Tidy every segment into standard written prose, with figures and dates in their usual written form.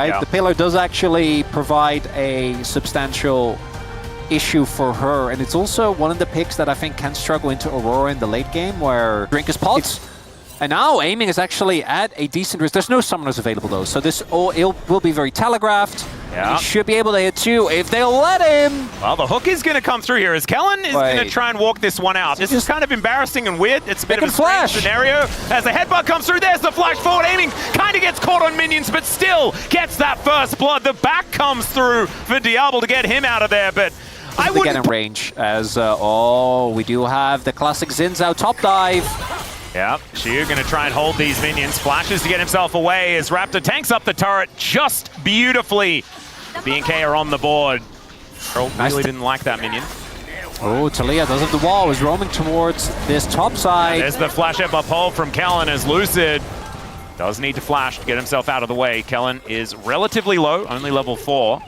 Right? Yeah. The pillar does actually provide a substantial issue for her, and it's also one of the picks that I think can struggle into Aurora in the late game, where Drink is pots. And now aiming is actually at a decent risk. There's no summoners available though, so this will be very telegraphed. Yeah. He should be able to hit two if they'll let him. Well, the hook is going to come through here as Kellen is going to try and walk this one out. This is kind of embarrassing and weird. It's a bit of a strange scenario. As the headbutt comes through, there's the flash forward. Aiming kind of gets caught on minions, but still gets that first blood. The back comes through for Diablo to get him out of there, but I wouldn't... get in range as, we do have the classic Zinzao top dive. Yep, Xiu going to try and hold these minions. Flashes to get himself away as Raptor tanks up the turret just beautifully. BNK are on the board. Earl really didn't like that minion. Oh, Talia does have the wall, is roaming towards this top side. There's the flash up hold from Kellen as Lucid does need to flash to get himself out of the way. Kellen is relatively low, only level 4.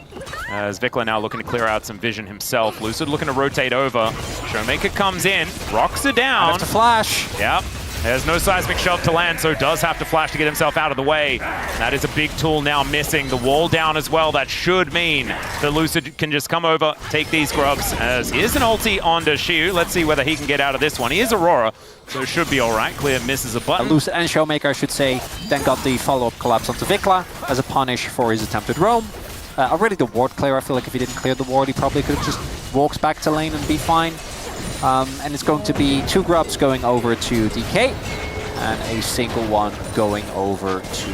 As Vikla now looking to clear out some vision himself. Lucid looking to rotate over. Showmaker comes in, rocks her down. To flash. Yep. There's no seismic shove to land, so does have to flash to get himself out of the way. That is a big tool now missing. The wall down as well. That should mean that Lucid can just come over, take these grubs. As here's an ulti onto Xiu. Let's see whether he can get out of this one. He is Aurora, so it should be all right. Clear misses a button. Lucid and Showmaker, I should say, then got the follow-up collapse onto Vikla as a punish for his attempted roam. Already the ward clear. I feel like if he didn't clear the ward, he probably could have just walked back to lane and be fine. And it's going to be 2 grubs going over to DK and a single one going over to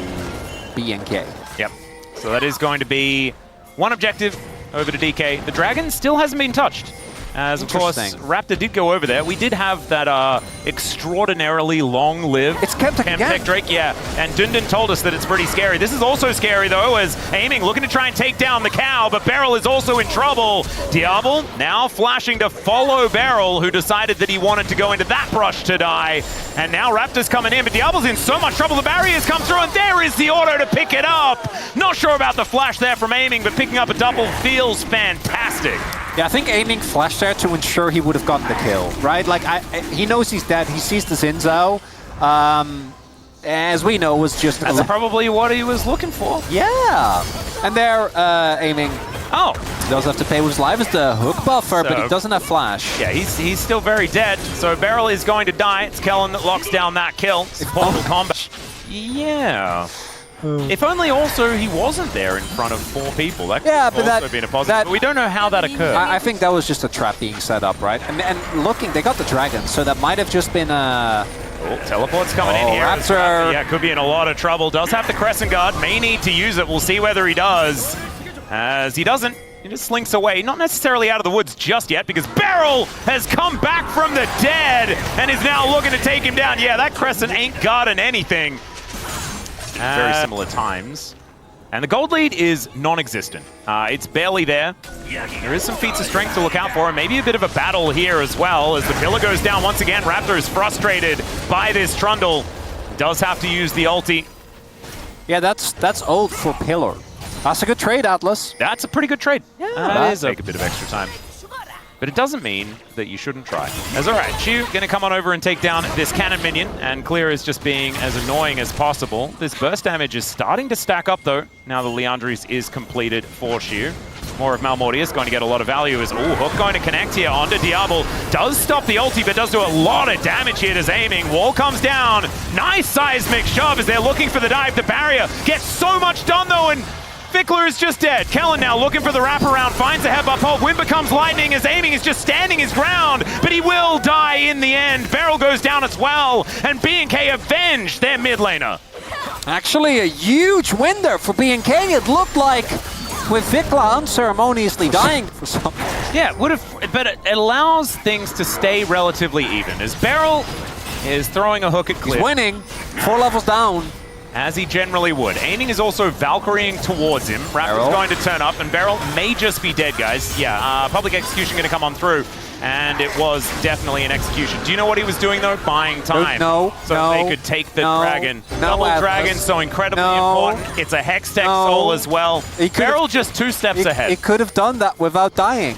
BNK. Yep. So that is going to be 1 objective over to DK. The dragon still hasn't been touched. As, of course, Raptor did go over there. We did have that extraordinarily long-lived Chemtech Drake. Yeah, and Dundun told us that it's pretty scary. This is also scary, though, as aiming, looking to try and take down the cow, but Beryl is also in trouble. Diablo now flashing to follow Beryl, who decided that he wanted to go into that brush to die. And now Raptor's coming in, but Diablo's in so much trouble. The barriers come through, and there is the auto to pick it up. Not sure about the flash there from aiming, but picking up a double feels fantastic. Yeah, I think aiming flashed there to ensure he would have gotten the kill, right? Like, he knows he's dead. He sees the Zinzao. As we know, was just... That's probably what he was looking for. Yeah. And there, aiming... Oh. He does have to pay with his life as the hook buffer, but he doesn't have flash. Yeah, he's still very dead. So Beryl is going to die. It's Kellen that locks down that kill. Portal combat. Yeah. If only also he wasn't there in front of 4 people. That could have also been a positive, but we don't know how that occurred. I think that was just a trap being set up, right? And looking, they got the dragon, so that might have just been a... Oh, teleport's coming in here. Raptor. Yeah, could be in a lot of trouble. Does have the Crescent Guard. May need to use it. We'll see whether he does. As he doesn't, he just slinks away. Not necessarily out of the woods just yet, because Beryl has come back from the dead and is now looking to take him down. Yeah, that Crescent ain't guarding anything. Very similar times. And the gold lead is non-existent. It's barely there. There is some feats of strength to look out for, and maybe a bit of a battle here as well. As the pillar goes down once again, Raptor is frustrated by this Trundle. Does have to use the ulti. Yeah, that's old for pillar. That's a good trade, Atlas. That's a pretty good trade. Yeah, that is take a bit of extra time. But it doesn't mean that you shouldn't try. As all right, Xiu gonna come on over and take down this cannon minion, and Clear is just being as annoying as possible. This burst damage is starting to stack up though, now the Leandries is completed for Xiu. More of Malmortius going to get a lot of value as, Hook going to connect here onto Diablo. Does stop the ulti, but does do a lot of damage here as aiming. Wall comes down. Nice seismic shove as they're looking for the dive. The barrier gets so much done though, and Vikla is just dead. Kellen now looking for the wraparound, finds a headbutt hold. Wind becomes lightning as aiming is just standing his ground, but he will die in the end. Beryl goes down as well, and BNK avenged their mid laner. Actually, a huge win there for BNK. It looked like with Vikla unceremoniously dying for something. Yeah, but it allows things to stay relatively even. As Beryl is throwing a hook at Clear. He's winning, 4 levels down. As he generally would. Aiming is also Valkyrieing towards him. Raptor's going to turn up, and Beryl may just be dead, guys. Yeah, public execution going to come on through, and it was definitely an execution. Do you know what he was doing, though? Buying time. No, so they could take the dragon. Double dragon, so incredibly important. It's a Hextech soul as well. Beryl just 2 steps ahead. He could have done that without dying.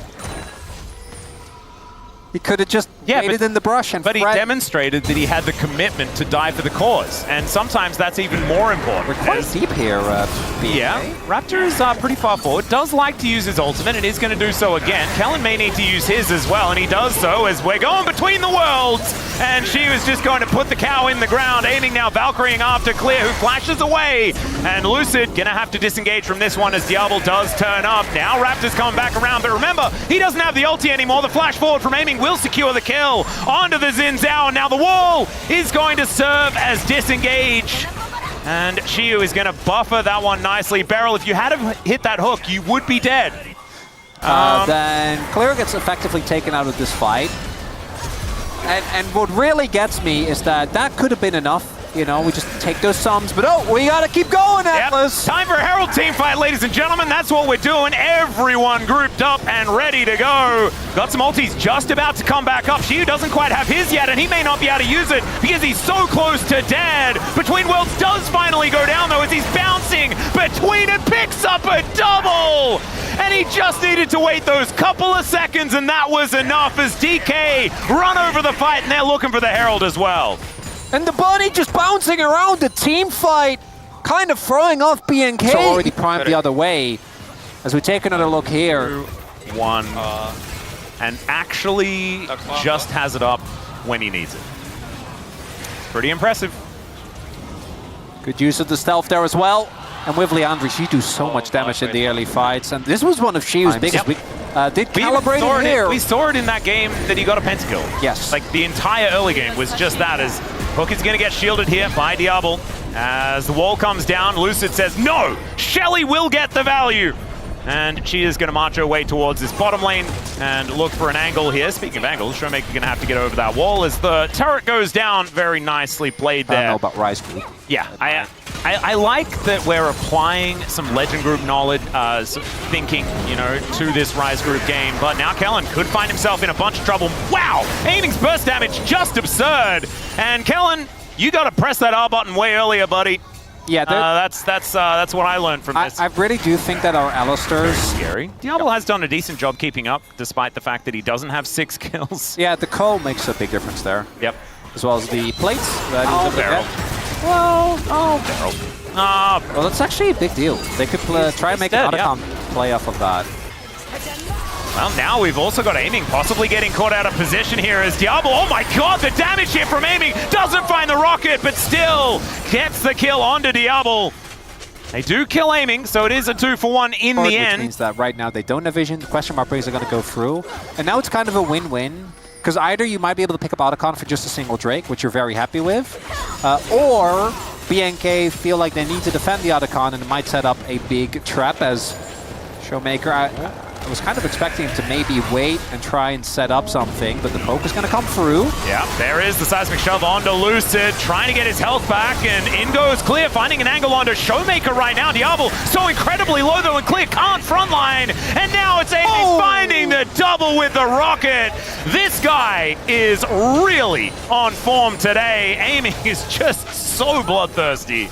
He could have just Yeah, waited in the brush and but he demonstrated that he had the commitment to die for the cause, and sometimes that's even more important. We're quite deep here, BNK. Yeah, Raptor is pretty far forward, does like to use his ultimate, and is going to do so again. Kellen may need to use his as well, and he does so as we're going between the worlds, and she was just going to put the cow in the ground, aiming now, Valkyrieing after Clear, who flashes away, and Lucid going to have to disengage from this one as Diablo does turn up. Now Raptor's coming back around, but remember, he doesn't have the ulti anymore. The flash forward from aiming will secure the kill onto the Xin Zhao, and now the wall is going to serve as disengage. And Xiu is going to buffer that one nicely. Beryl, if you had hit that hook, you would be dead. Then Clear gets effectively taken out of this fight. And what really gets me is that could have been enough. You know, we just take those sums, but oh, we gotta keep going, Atlas! Yep. Time for a Herald team fight, ladies and gentlemen. That's what we're doing. Everyone grouped up and ready to go. Got some ultis just about to come back up. Xiu doesn't quite have his yet, and he may not be able to use it because he's so close to dead. Between Worlds does finally go down, though, as he's bouncing between and picks up a double! And he just needed to wait those couple of seconds, and that was enough as DK run over the fight, and they're looking for the Herald as well. And the bunny just bouncing around the team fight, kind of throwing off BNK. So already primed the other way. As we take another look here. 1. And actually just has it up when he needs it. Pretty impressive. Good use of the stealth there as well. And with Leandri, she do so much damage in the early fights. And this was one of Xiu's biggest did calibrate it here. We saw it in that game that he got a pentakill. Yes. Like the entire early game was just that, as Hook is going to get shielded here by Diablo. As the wall comes down, Lucid says, no, Shelly will get the value. And she is going to march her way towards this bottom lane and look for an angle here. Speaking of angles, Showmaker going to have to get over that wall as the turret goes down. Very nicely played there. I don't know about Rise Group. Yeah, I like that we're applying some Legend Group knowledge, thinking, you know, to this Rise Group game. But now Kellen could find himself in a bunch of trouble. Wow, aiming's burst damage, just absurd. And Kellen, you got to press that R button way earlier, buddy. Yeah, that's what I learned from this. I really do think that our Alistairs... Scary. Diablo has done a decent job keeping up, despite the fact that he doesn't have 6 kills. Yeah, the Cole makes a big difference there. Yep. As well as the plates. That Beryl. Beryl. Well, that's actually a big deal. They could try and make an Otacon play off of that. Well, now we've also got aiming possibly getting caught out of position here as Diablo. Oh my god, the damage here from aiming doesn't find the rocket, but still gets the kill onto Diablo. They do kill aiming, so it is a 2-for-1 in the end. Which means that right now they don't have vision. The question mark breaks are going to go through. And now it's kind of a win-win. Because either you might be able to pick up Otacon for just a single Drake, which you're very happy with, or BNK feel like they need to defend the Otacon and it might set up a big trap as Showmaker. I was kind of expecting him to maybe wait and try and set up something, but the poke is going to come through. Yeah, there is the seismic shove onto Lucid, trying to get his health back, and in goes Clear, finding an angle onto Showmaker right now. Diablo so incredibly low though, and Clear can't frontline, and now it's aiming, finding the double with the rocket. This guy is really on form today. Aiming is just so bloodthirsty.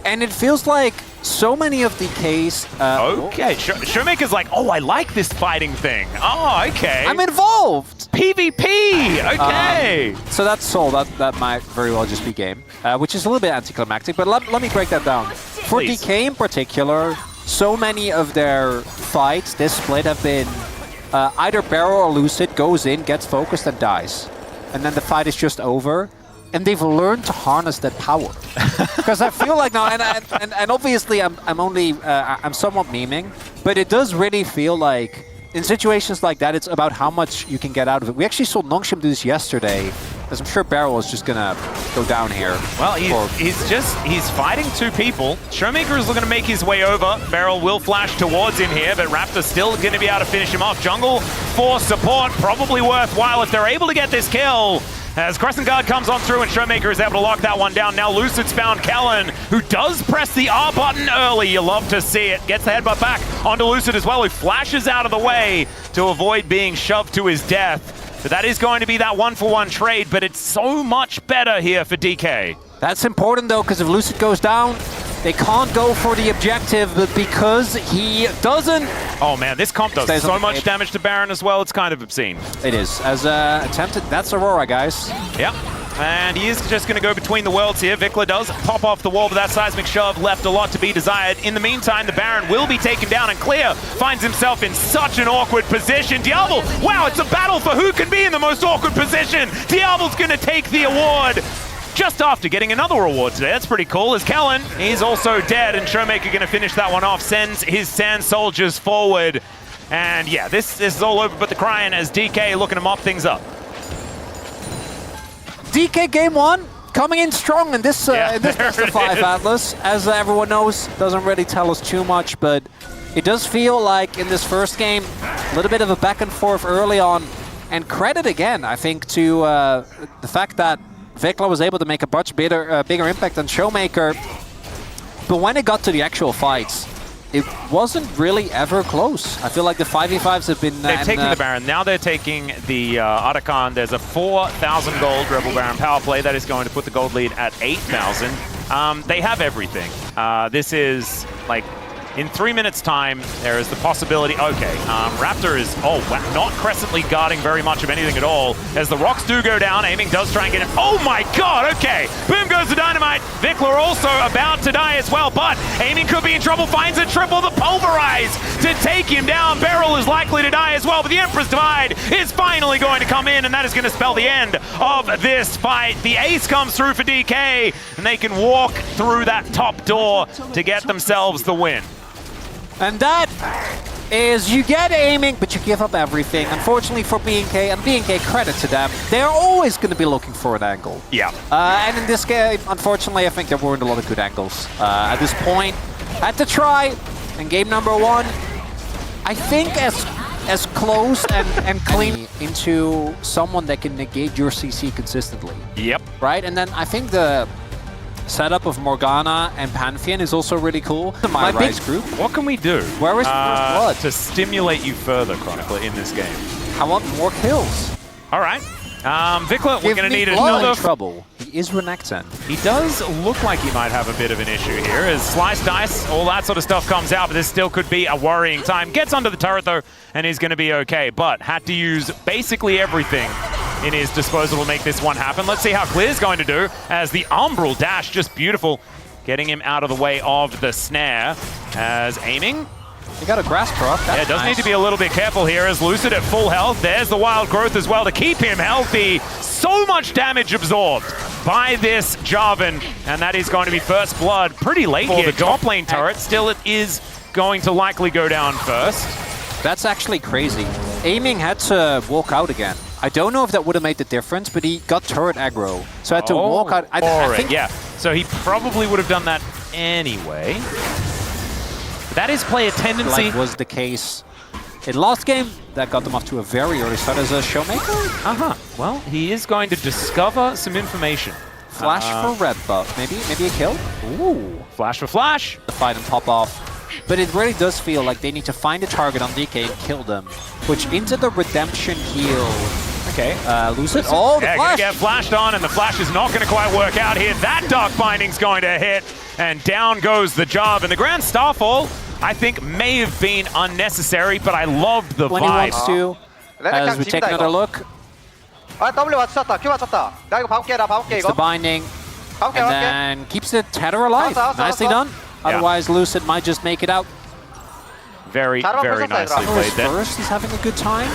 And it feels like so many of DK's... okay, Showmaker's like, oh, I like this fighting thing. Oh, okay. I'm involved! PvP! Okay! So that's Soul. That might very well just be game, which is a little bit anticlimactic, but let me break that down. For DK in particular, so many of their fights, this split, have been either Barrow or Lucid goes in, gets focused, and dies. And then the fight is just over. And they've learned to harness that power. Because I feel like now, and obviously I'm somewhat memeing, but it does really feel like in situations like that, it's about how much you can get out of it. We actually saw Nongshim do this yesterday, as I'm sure Beryl is just gonna go down here. Well, he's fighting 2 people. Showmaker is looking to make his way over. Beryl will flash towards him here, but Raptor's still gonna be able to finish him off. Jungle for support, probably worthwhile if they're able to get this kill. As Crescent Guard comes on through and Showmaker is able to lock that one down. Now Lucid's found Kellen, who does press the R button early. You love to see it. Gets the headbutt back onto Lucid as well, who flashes out of the way to avoid being shoved to his death. But that is going to be that 1-for-1 trade, but it's so much better here for DK. That's important though, because if Lucid goes down, They can't go for the objective, but because he doesn't... Oh man, this comp does Stays so on the much tape. damage to Baron as well, it's kind of obscene. It is. As attempted, that's Aurora, guys. Yep. And he is just going to go between the worlds here. Vikla does pop off the wall, but that seismic shove left a lot to be desired. In the meantime, the Baron will be taken down, and Clear finds himself in such an awkward position. Diablo, wow, it's a battle for who can be in the most awkward position. Diablo's going to take the award just after getting another award today. That's pretty cool. As Kellen, he's also dead, and Showmaker going to finish that one off, sends his Sand Soldiers forward. And yeah, this is all over but the crying as DK looking to mop things up. DK game 1 coming in strong in this, in this there best of it 5 is. Atlas. As everyone knows, doesn't really tell us too much, but it does feel like in this first game, a little bit of a back and forth early on. And credit again, I think, to the fact that Vikla was able to make a much bigger impact than Showmaker. But when it got to the actual fights, it wasn't really ever close. I feel like the 5v5s have been... They've taken the Baron. Now they're taking the Arakan. There's a 4,000 gold Rebel Baron power play that is going to put the gold lead at 8,000. They have everything. This is like... In 3 minutes' time, there is the possibility... Okay, Raptor is, oh, wow, not Crescently guarding very much of anything at all. As the rocks do go down, Aiming does try and get him. Oh my god, okay. Boom goes the Dynamite. Vikla also about to die as well, but Aiming could be in trouble, finds a triple, the Pulverize to take him down. Beryl is likely to die as well, but the Empress Divide is finally going to come in, and that is going to spell the end of this fight. The ace comes through for DK, and they can walk through that top door to get themselves the win. And that is, you get Aiming, but you give up everything. Unfortunately for BNK, and BNK, credit to them, they're always going to be looking for an angle. Yeah. And in this game, unfortunately, I think there weren't a lot of good angles. At this point, had to try. In game number 1, I think as close and clean into someone that can negate your CC consistently. Yep. Right? And then I think the setup of Morgana and Pantheon is also really cool. The My Rise group. What can we do Where is the first blood? to stimulate you further, Chronicler, in this game? I want more kills. All right. Vikla, we're going to need blood. another... trouble. He is Renekton. He does look like he might have a bit of an issue here as Slice Dice, all that sort of stuff comes out, but this still could be a worrying time. Gets under the turret, though, and he's going to be okay, but had to use basically everything in his disposal to make this one happen. Let's see how Clear's going to do as the Umbral dash, just beautiful, getting him out of the way of the snare as Aiming. You got a Grasp proc. Yeah, does need to be a little bit careful here as Lucid at full health. There's the Wild Growth as well to keep him healthy. So much damage absorbed by this Jarvan, and that is going to be first blood pretty late here. The top lane turret, still it is going to likely go down first. That's actually crazy. Aiming had to walk out again. I don't know if that would have made the difference, but he got turret aggro. So I had to walk out. I think yeah, so he probably would have done that anyway. That is player tendency. Like was the case in last game. That got them off to a very early start as a Showmaker. Well, he is going to discover some information. Flash for red buff. Maybe a kill? Ooh, flash for flash. The fight and pop off. But it really does feel like they need to find a target on DK and kill them. Which into the redemption heal. Okay, Lucid. Oh, the flash! Gonna get flashed on, and the flash is not going to quite work out here. That Dark Binding's going to hit, and down goes the job. And the Grand Starfall, I think, may have been unnecessary, but I loved the when vibe. He wants to, as we take another look. It's the binding, and then keeps the tether alive. Nicely done. Otherwise, Lucid might just make it out. Very, very nicely played there. First, he's having a good time.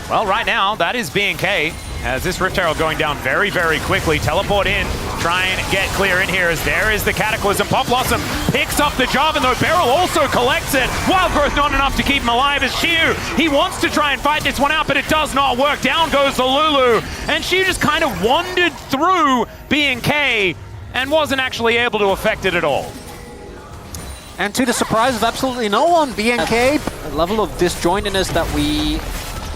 Well, right now, that is BNK, as this Rift Herald going down very, very quickly. Teleport in, try and get Clear in here, as there is the Cataclysm. Pop Blossom picks up the Jarvan, though Beryl also collects it. Wild Growth not enough to keep him alive as Xiu, he wants to try and fight this one out, but it does not work. Down goes the Lulu, and Xiu just kind of wandered through BNK and wasn't actually able to affect it at all. And to the surprise of absolutely no one, BNK, a level of disjointedness that we're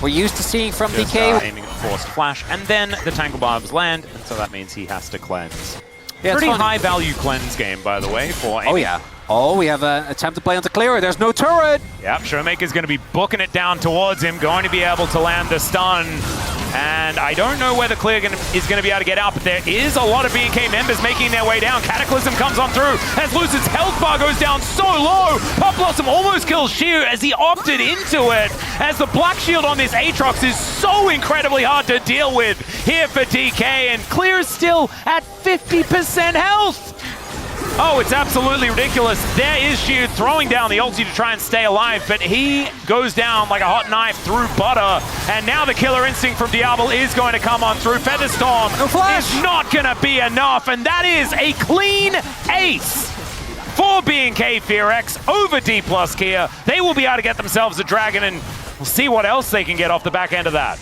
used to seeing from just, DK. Aiming at forced flash, and then the Tangle Barbs land, and so that means he has to cleanse. Yeah, pretty high value cleanse game, by the way, for Aiming. Oh yeah. Oh, we have an attempt to play onto Clear. There's no turret. Yep, Showmaker's going to be booking it down towards him, going to be able to land the stun. And I don't know whether Clear is going to be able to get out, but there is a lot of BNK members making their way down. Cataclysm comes on through as Lucid's health bar goes down so low. Pop Blossom almost kills Shiu as he opted into it, as the Black Shield on this Aatrox is so incredibly hard to deal with here for DK, and Clear is still at 50% health. Oh, it's absolutely ridiculous. There is Shiu throwing down the ulti to try and stay alive, but he goes down like a hot knife through butter. And now the killer instinct from Diablo is going to come on through. Featherstorm is not going to be enough, and that is a clean ace for BNK FEARX over Dplus here. They will be able to get themselves a dragon, and we'll see what else they can get off the back end of that.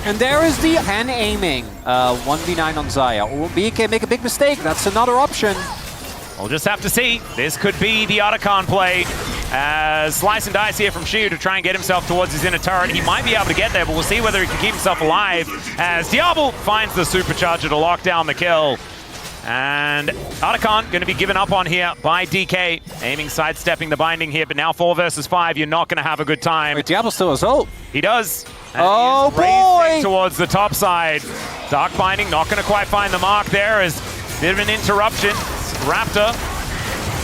And there is the hand aiming 1v9 on Xayah. Or BNK make a big mistake. That's another option. We'll just have to see. This could be the Otacon play. Slice and dice here from Shiu to try and get himself towards his inner turret. He might be able to get there, but we'll see whether he can keep himself alive as Diablo finds the supercharger to lock down the kill. And Otacon going to be given up on here by DK. Aiming, sidestepping the binding here, but now 4 versus 5, you're not going to have a good time. Wait, Diablo still has ult. He does. And oh boy! Towards the top side. Dark binding, not going to quite find the mark there as a bit of an interruption. Raptor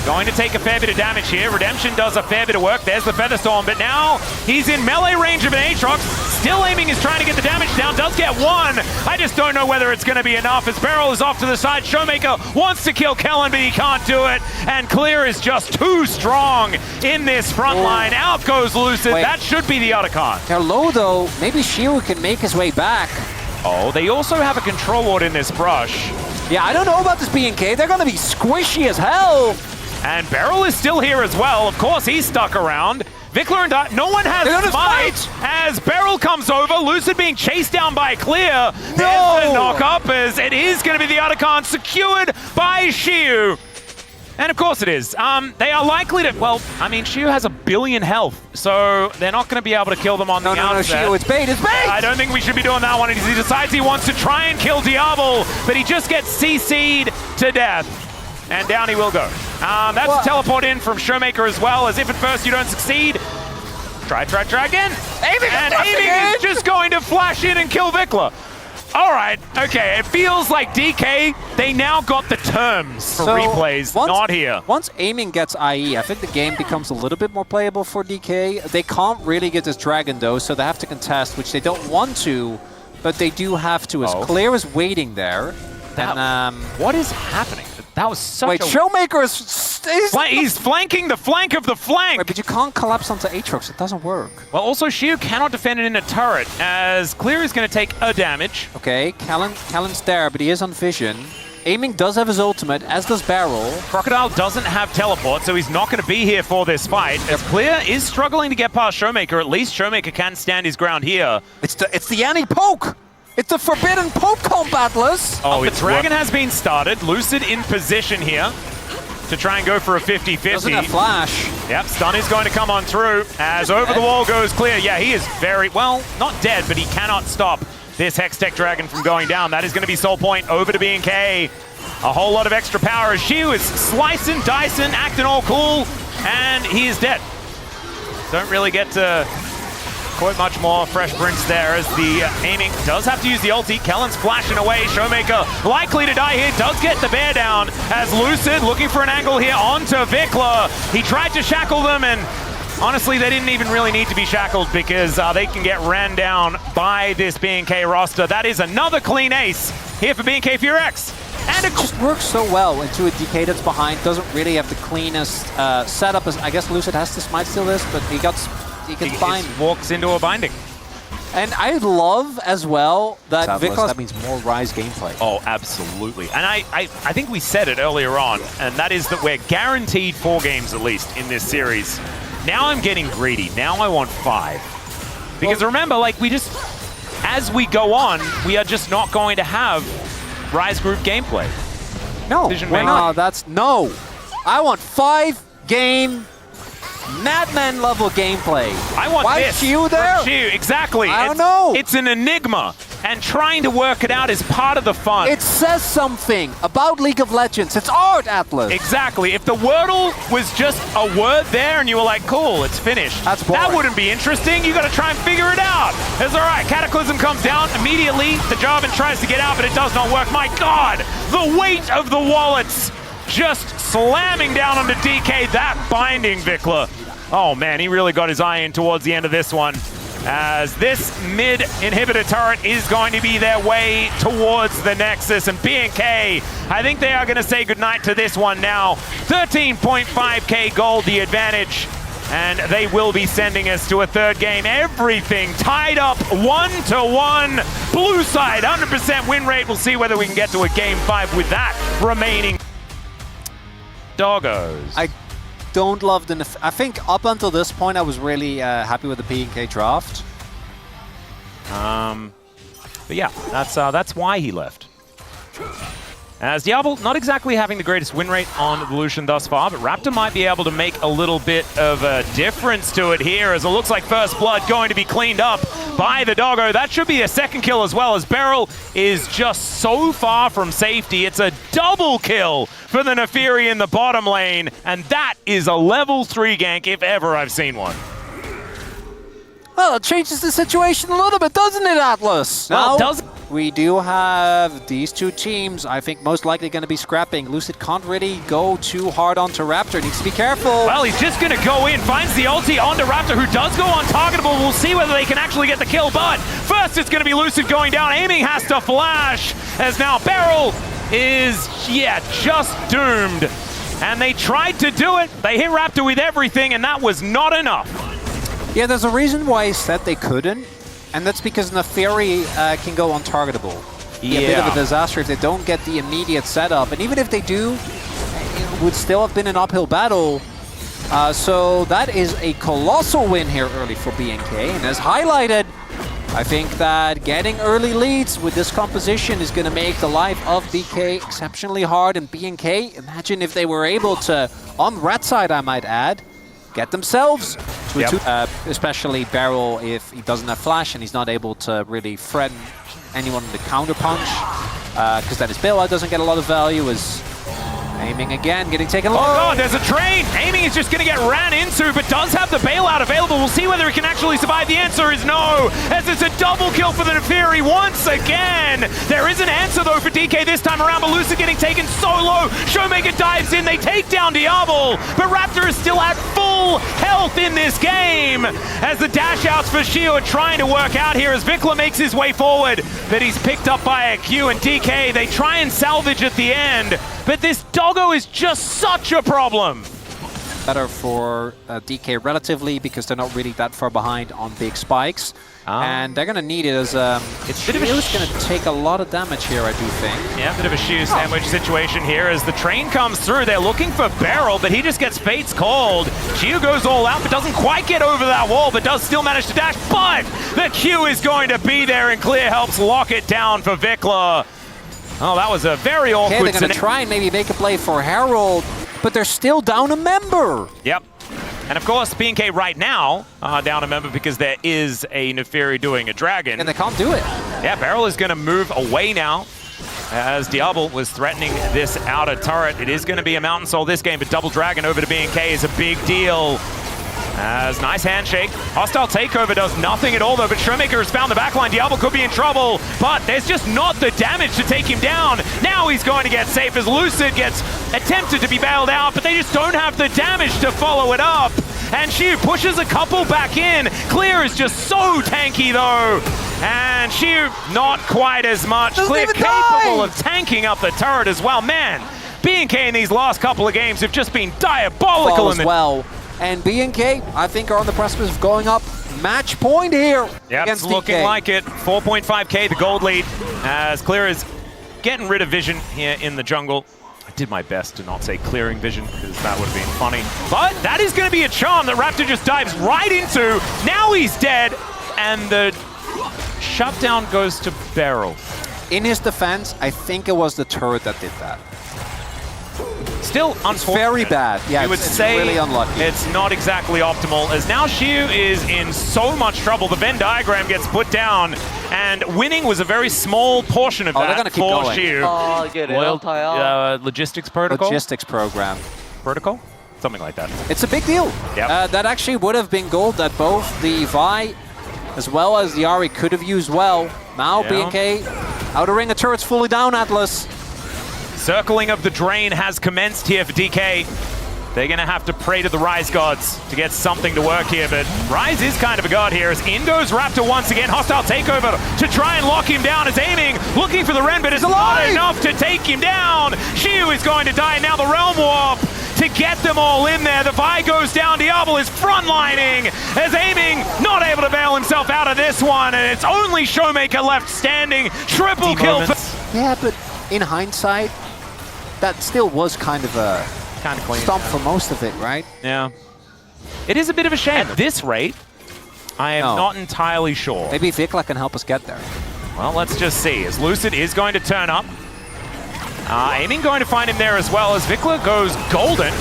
going to take a fair bit of damage here. Redemption does a fair bit of work. There's the Featherstorm, but now he's in melee range of an Aatrox. Still aiming is trying to get the damage down. Does get one. I just don't know whether it's going to be enough as Beryl is off to the side. Showmaker wants to kill Kellen, but he can't do it. And Clear is just too strong in this front line. Out goes Lucid. Wait. That should be the Otacon. They're low though. Maybe Shiu can make his way back. Oh, they also have a control ward in this brush. Yeah, I don't know about this BNK. They're going to be squishy as hell. And Beryl is still here as well. Of course, he's stuck around. Vikler and no one has smite as Beryl comes over. Lucid being chased down by Clear. There's the knock up as it is going to be the Otacon secured by Shiu. And of course it is. They are likely to, well, I mean, Shiu has 1 billion health, so they're not going to be able to kill them on the outset. No, Shiu, it's bait, it's bait! I don't think we should be doing that one. He decides he wants to try and kill Diablo, but he just gets CC'd to death. And down he will go. That's a teleport in from Showmaker as well, as if at first you don't succeed. Try again. Aiming is just going to flash in and kill Vikler. All right, okay, it feels like DK, they now got the terms for replays, not here. Once aiming gets IE, I think the game becomes a little bit more playable for DK. They can't really get this dragon though, so they have to contest, which they don't want to, but they do have to, as Clear is waiting there. And, what is happening? That was such Wait, Showmaker is... He's flanking the flank of the flank! Wait, but you can't collapse onto Aatrox, it doesn't work. Well, also Shiu cannot defend it in a turret, as Clear is going to take a damage. Okay, Callan's there, but he is on vision. Aiming does have his ultimate, as does Beryl. Crocodile doesn't have teleport, so he's not going to be here for this fight. As Clear is struggling to get past Showmaker, at least Showmaker can stand his ground here. It's the anti-poke! It's the forbidden poke combat, Liz! Oh, the dragon has been started. Lucid in position here to try and go for a 50-50. Doesn't have flash. Yep, stun is going to come on through as over the wall goes Clear. Yeah, he is very, well, not dead, but he cannot stop this Hextech Dragon from going down. That is going to be Soul Point over to BNK. A whole lot of extra power as Shiu is slicing, dicing, acting all cool, and he is dead. Don't really get to quite much more fresh prints there as the aiming does have to use the ulti. Kellen's flashing away. Showmaker likely to die here. Does get the bear down as Lucid looking for an angle here onto Vikler. He tried to shackle them, and honestly, they didn't even really need to be shackled because they can get ran down by this BNK roster. That is another clean ace here for BNK FEARX. And it just works so well into a DK that's behind. Doesn't really have the cleanest setup. As I guess Lucid has to smite steal this, but he can bind. Walks into a binding. And I love as well that Dplus, that means more Rise gameplay. Oh, absolutely. And I think we said it earlier on, and that is that we're guaranteed 4 games at least in this series. Now I'm getting greedy. Now I want 5. Because remember, like, we just, as we go on, we are just not going to have Rise group gameplay. No, we're not. No. I want 5-game Madman level gameplay. I want this. Why Shiu there? Shiu, exactly. I don't know. It's an enigma. and trying to work it out is part of the fun. It says something about League of Legends. It's art, Atlas. Exactly. If the Wordle was just a word there and you were like, cool, it's finished, that's boring. That wouldn't be interesting. You got to try and figure it out. It's all right. Cataclysm comes down immediately. The Jarvan tries to get out, but it does not work. My God, the weight of the wallets just slamming down onto DK. That binding, Vikla. Oh man, he really got his eye in towards the end of this one, as this mid inhibitor turret is going to be their way towards the Nexus. And BNK, I think they are going to say goodnight to this one now. 13.5k gold, the advantage, and they will be sending us to a third game. Everything tied up 1-1. Blue side, 100% win rate. We'll see whether we can get to a game 5 with that remaining. Doggos. I don't love the... I think up until this point, I was really happy with the BNK draft. But yeah, that's why he left. As Diablo, not exactly having the greatest win rate on Evolution thus far, but Raptor might be able to make a little bit of a difference to it here, as it looks like First Blood going to be cleaned up by the Doggo. That should be a second kill as well, as Beryl is just so far from safety. It's a double kill for the Neferi in the bottom lane, and that is a level 3 gank if ever I've seen one. Well, it changes the situation a little bit, doesn't it, Atlas? Well, now, does we do have these two teams, I think most likely going to be scrapping. Lucid can't really go too hard onto Raptor, needs to be careful. Well, he's just going to go in, finds the ulti onto Raptor, who does go untargetable. We'll see whether they can actually get the kill, but first it's going to be Lucid going down. Aiming has to flash, as now Beryl is, just doomed. And they tried to do it. They hit Raptor with everything, and that was not enough. Yeah, there's a reason why I said they couldn't, and that's because Neferi can go untargetable. Be a bit of a disaster if they don't get the immediate setup, and even if they do, it would still have been an uphill battle. So that is a colossal win here early for BNK, and as highlighted, I think that getting early leads with this composition is going to make the life of BK exceptionally hard, and BNK, imagine if they were able to, on the red side I might add, get themselves to a 2, especially Beryl if he doesn't have flash and he's not able to really threaten anyone with the counter punch, because then his bailout doesn't get a lot of value, as aiming again, getting taken low. Oh god, there's a train! Aiming is just going to get ran into, but does have the bailout available. We'll see whether it can actually survive. The answer is no, as it's a double kill for the Neferi once again. There is an answer though for DK this time around, but Lucid getting taken so low. Showmaker dives in, they take down Diablo, but Raptor is still at full health in this game, as the dash outs for Shio are trying to work out here, as Vikla makes his way forward, but he's picked up by a Q, and DK, they try and salvage at the end, but this Doggo is just such a problem. Better for DK relatively, because they're not really that far behind on big spikes. And they're going to need it, as it's going to take a lot of damage here, I do think. Yeah, a bit of a shoe sandwich situation here as the train comes through. They're looking for Beryl, but he just gets Fate's called. Shio goes all out, but doesn't quite get over that wall, but does still manage to dash. But the Q is going to be there, and Clear helps lock it down for Vikla. Oh, that was a very awkward scenario. They're going to try and maybe make a play for Herald, but they're still down a member. Yep. And of course, BNK right now down a member because there is a Neferi doing a dragon. And they can't do it. Yeah, Beryl is going to move away now, as Diablo was threatening this outer turret. It is going to be a Mountain Soul this game, but double dragon over to BNK is a big deal. As nice handshake. Hostile takeover does nothing at all though, but Showmaker has found the backline. Diablo could be in trouble, but there's just not the damage to take him down. Now he's going to get safe as Lucid gets attempted to be bailed out, but they just don't have the damage to follow it up. And Shiu pushes a couple back in. Clear is just so tanky though. And Shiu not quite as much. Clear capable of tanking up the turret as well. Man, BNK in these last couple of games have just been diabolical as well. And BNK, I think, are on the precipice of going up match point here. Yeah, it's looking DK. like it. 4.5k, the gold lead, as Clear is getting rid of Vision here in the jungle. I did my best to not say clearing Vision, because that would have been funny. But that is going to be a charm that Raptor just dives right into. Now he's dead, and the shutdown goes to Beryl. In his defense, I think it was the turret that did that. Still unfortunate. Very bad. Yeah, we would it's say really unlucky. it's not exactly optimal, as now Xiu is in so much trouble. The Venn diagram gets put down, and winning was a very small portion of they're that gonna keep for going. Xiu. Logistics protocol? Logistics program. Protocol? Something like that. It's a big deal. Yep. That actually would have been gold that both the Vi as well as the Ahri could have used well. Now BNK, outer ring of turrets fully down, Atlas. Circling of the drain has commenced here for DK. They're going to have to pray to the Rise gods to get something to work here, but Rise is kind of a god here as in goes Raptor once again. Hostile takeover to try and lock him down as aiming, looking for the Ren, but it's not enough to take him down. Xiu is going to die, now the Realm Warp to get them all in there. The Vi goes down, Diablo is frontlining as aiming, not able to bail himself out of this one, and it's only Showmaker left standing. Triple kill. Yeah, but in hindsight, that still was kind of a clean stomp for most of it, right? Yeah. It is a bit of a shame. At this rate, I am not entirely sure. Maybe Vikla can help us get there. Well, let's just see. As Lucid is going to turn up. Aiming going to find him there as well as Vikla goes golden.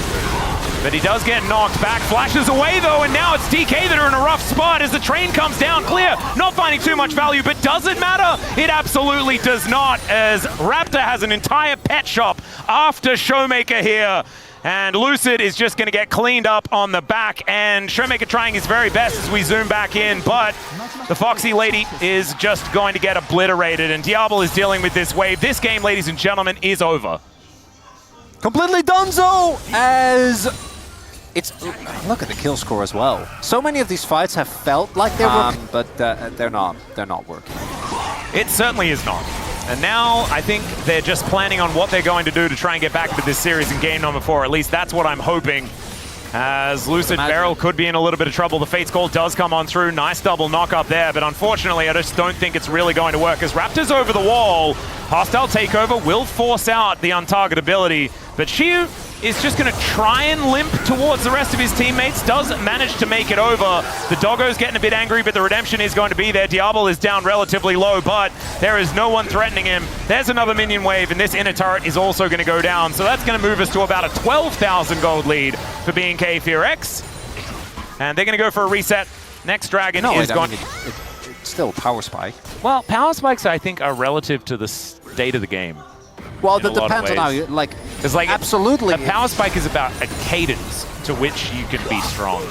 But he does get knocked back, flashes away though, and now it's DK that are in a rough spot as the train comes down. Clear, not finding too much value, but does it matter? It absolutely does not, as Raptor has an entire pet shop after Showmaker here. And Lucid is just going to get cleaned up on the back, and Showmaker trying his very best as we zoom back in, but the Foxy lady is just going to get obliterated, and Diablo is dealing with this wave. This game, ladies and gentlemen, is over. Completely donezo, as it's look at the kill score as well. So many of these fights have felt like they were, but they're not working. It certainly is not. And now I think they're just planning on what they're going to do to try and get back into this series in game number 4. At least that's what I'm hoping. As Lucid Beryl could be in a little bit of trouble. The Fate's Call does come on through. Nice double knock up there, but unfortunately I just don't think it's really going to work as Raptor's over the wall. Hostile takeover will force out the untargetability, but Xiu is just going to try and limp towards the rest of his teammates. Does manage to make it over. The Doggo's getting a bit angry, but the redemption is going to be there. Diablo is down relatively low, but there is no one threatening him. There's another minion wave, and this inner turret is also going to go down. So that's going to move us to about a 12,000 gold lead for BNK FEARX. And they're going to go for a reset. Next Dragon is gone. It's still a power spike. Well, power spikes, I think, are relative to the state of the game. Well, that depends on how you, like, absolutely. A power spike is about a cadence to which you can be strong.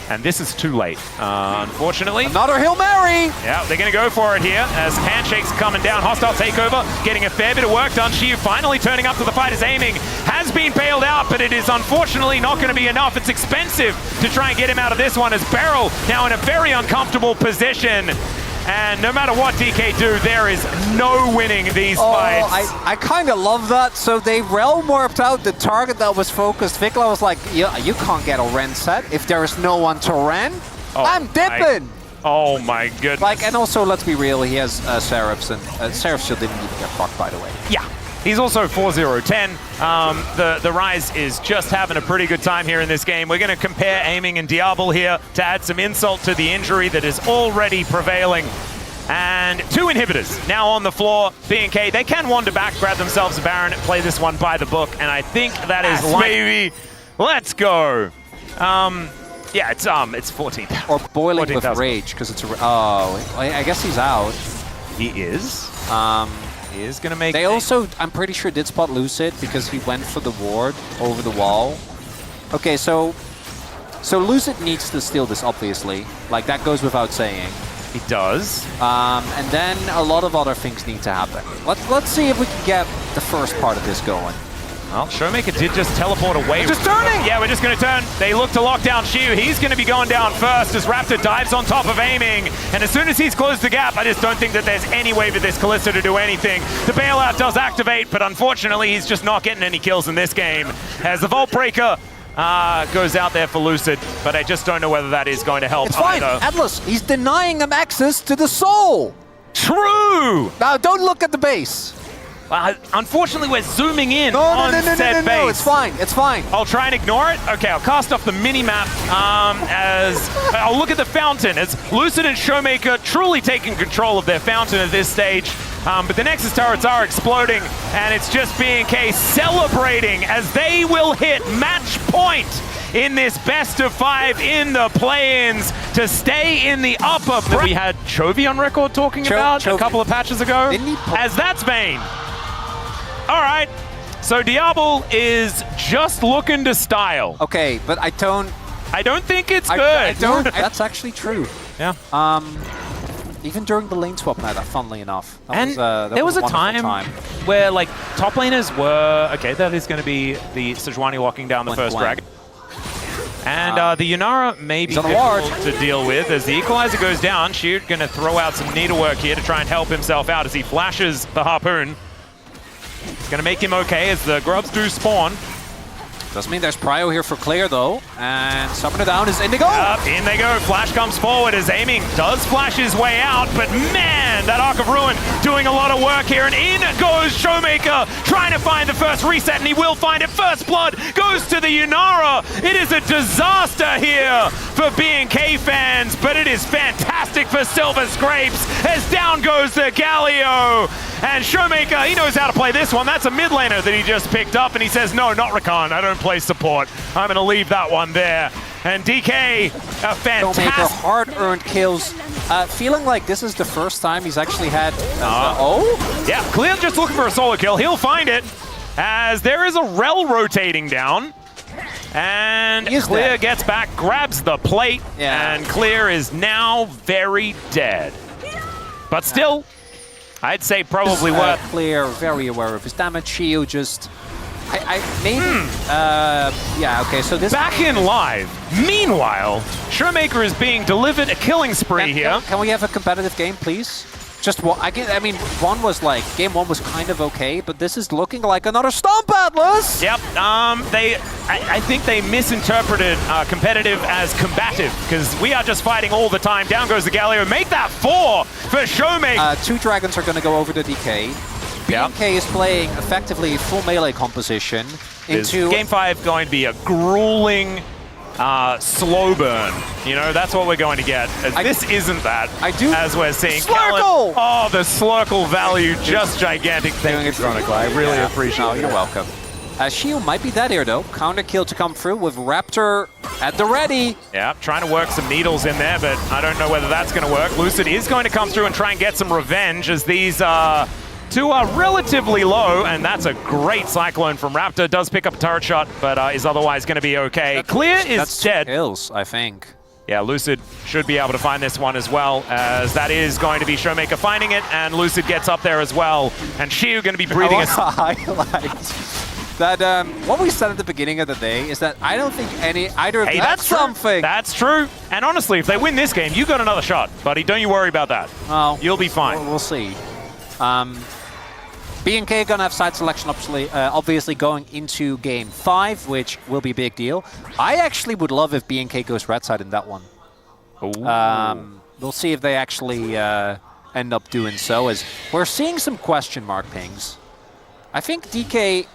And this is too late, unfortunately. Another Hail Mary! Yeah, they're going to go for it here as Handshake's coming down. Hostile takeover, getting a fair bit of work done. Xiu finally turning up to the fight as aiming. Has been bailed out, but it is unfortunately not going to be enough. It's expensive to try and get him out of this one as Beryl now in a very uncomfortable position. And no matter what DK do, there is no winning these fights. I kind of love that. So they realm warped out the target that was focused. Vikla was like, yeah, you can't get a Ren set if there is no one to Ren. I'm dipping. Oh my goodness. Like, and also, let's be real, he has Seraphs, and Seraphs still didn't even get fucked, by the way. Yeah. He's also 4-0-10. The Rise is just having a pretty good time here in this game. We're going to compare Aiming and Diablo here to add some insult to the injury that is already prevailing. And 2 inhibitors now on the floor. BNK, they can wander back, grab themselves a Baron, play this one by the book, and I think that is baby. Let's go. Yeah, it's 14. Or boiling with rage because it's I guess he's out. He is. He is going to make... They also, I'm pretty sure, did spot Lucid because he went for the ward over the wall. Okay, so Lucid needs to steal this, obviously. Like, that goes without saying. He does. And then a lot of other things need to happen. Let's see if we can get the first part of this going. Well, Showmaker did just teleport away. Just turning! Yeah, we're just going to turn. They look to lock down Xiu. He's going to be going down first as Raptor dives on top of Aiming. And as soon as he's closed the gap, I just don't think that there's any way for this Kalista to do anything. The bailout does activate, but unfortunately, he's just not getting any kills in this game. As the Vault Breaker goes out there for Lucid, but I just don't know whether that is going to help. It's fine, either. Atlas, he's denying them access to the soul. True! Now, don't look at the base. Unfortunately, we're zooming in on said base. No, it's fine, it's fine. I'll try and ignore it. Okay, I'll cast off the mini-map as I'll look at the fountain as Lucid and Showmaker truly taking control of their fountain at this stage. But the Nexus turrets are exploding, and it's just BNK celebrating as they will hit match point in this best of 5 in the play-ins to stay in the upper. We had Chovy on record talking about a couple of patches ago, as that's Vayne. All right, so Diablo is just looking to style. Okay, but I don't think it's good. I don't. That's actually true. Yeah. Even during the lane swap meta, funnily enough. There was a time where like top laners were, okay, that is going to be the Sejuani locking down the first dragon. And the Yunara may be difficult to deal with as the equalizer goes down. Shoot, going to throw out some needlework here to try and help himself out as he flashes the harpoon. It's going to make him okay as the grubs do spawn. Doesn't mean there's prio here for Clear though, and Summoner down is Indigo. In they go. Flash comes forward as aiming does flash his way out, but man, that Arc of Ruin doing a lot of work here, and in goes Showmaker trying to find the first reset, and he will find it. First blood goes to the Yunara. It is a disaster here for BNK fans, but it is fantastic for Silver Scrapes as down goes the Galio. And Showmaker, he knows how to play this one. That's a mid laner that he just picked up, and he says, no, not Rakan. I don't play support. I'm going to leave that one there. And DK, a fantastic... Showmaker, hard-earned kills. Feeling like this is the first time he's actually had... Yeah, Clear just looking for a solo kill. He'll find it as there is a Rel rotating down. And Clear gets back, grabs the plate, and Clear is now very dead. But still... I'd say probably worth. Clear, very aware of his damage. Shio just, yeah, okay, so this. Back in live. Meanwhile, Showmaker is being delivered a killing spree here. Can we have a competitive game, please? Just one. I mean, game one was kind of okay, but this is looking like another stomp, Atlas. Yep. I think they misinterpreted competitive as combative, because we are just fighting all the time. Down goes the Galio. Make that 4 for Showmaker. 2 dragons are going to go over to DK. BNK is playing effectively full melee composition into game 5 going to be a grueling. Slow burn. You know, that's what we're going to get. This isn't that, as we're seeing. Slurkle! Oh, the Slurkle value, just gigantic. Thank you, Chronicle. I really appreciate it. Oh, you're welcome. Shio might be dead here, though. Counter kill to come through with Raptor at the ready. Yeah, trying to work some needles in there, but I don't know whether that's going to work. Lucid is going to come through and try and get some revenge as these two are relatively low, and that's a great Cyclone from Raptor. Does pick up a turret shot, but is otherwise going to be okay. Clear is dead. Kills, I think. Yeah, Lucid should be able to find this one as well, as that is going to be Showmaker finding it, and Lucid gets up there as well. And Shiu going to be breathing a highlight. That what we said at the beginning of the day is that I don't think either of that's something. That's true. And honestly, if they win this game, you got another shot, buddy. Don't you worry about that. Oh, you'll be fine. We'll see. BNK gonna have side selection obviously going into game 5, which will be a big deal. I actually would love if BNK goes red side in that one. We'll see if they actually end up doing so, as we're seeing some question mark pings. I think DK